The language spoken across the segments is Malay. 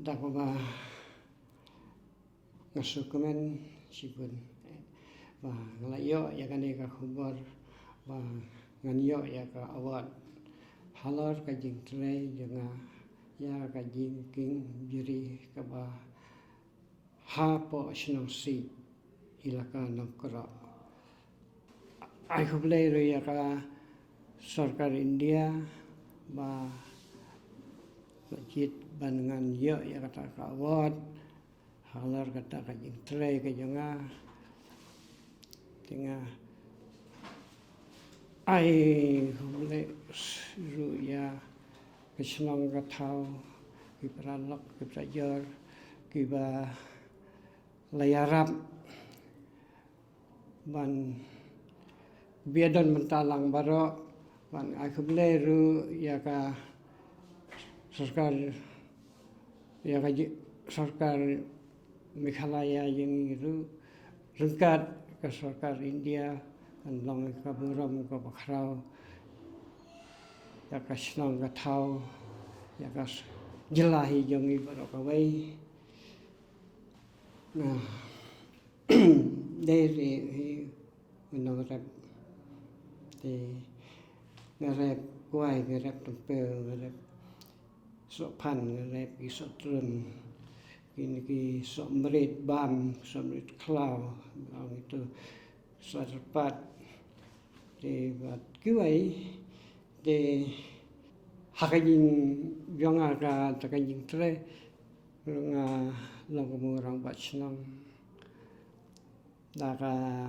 dakwa ngasukumen sipun ba ngalayo ya kane ka khubor ba nganyo ya ka awat halor ka jing tre janga ya ka jing king jiri ka ba ha po shnong si ilaka nokra ai khuble ro ya ka sarkar India ba jit bangan yo ya kata ka awat halar kata ka jing tre ka janga tinga ai hule ru ya kisnong ka thau ki pralok ki prayor ki ba layarap ban biadan mentalang baro ban ai hule ru ya ka sarkar ya ka sarkar Meghalaya yang itu rengkat ke sarkar India dan long ka buram ka bakrau ya ka snong ka thau ya ka jelahi jongi baro ka wai nah dari menong rap di ngarep kuai ngarep tempel ngarep sopan ngarep isotrum ini ki somrit bam somrit klau itu sarpat de bat kuai de hakajing jonga ka takajing tre nga longmurang bachnong daka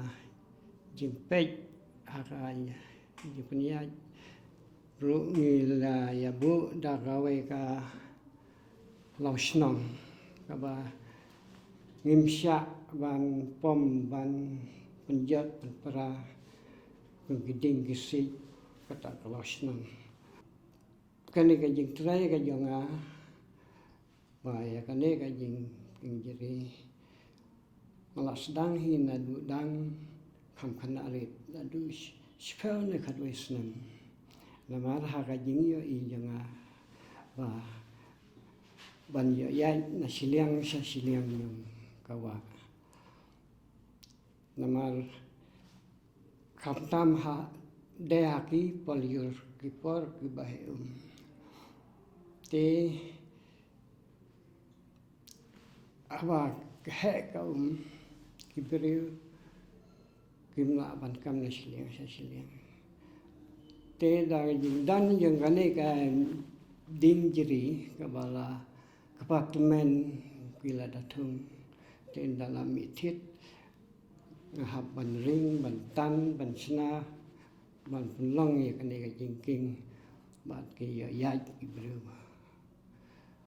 jimpej hakanya jipunya ru ngila ya bu daka we ka laushnong kaba ngimsya ban pom ban penjat para giding gisi kata kalasnan kane ka jing trai ka jonga ba ya kane ka jing jeri malas dang hin adu dang kham khana rit adu spel ne khadwesnan namar ha ka jing yo I jonga ba ban yo ya na siliang sa siliang yung kawa namar kamtam ha deaki poliur kipor kibaheum te awa he kaum kibriu kimla ban kam na siliang sa siliang te da dan yung kane ka ding jiri kabala apartemen kila datung ten dalam mitit ngahap ban ring ban tan ban sna ban long ya kane ka jingking bat ke ya ya ibru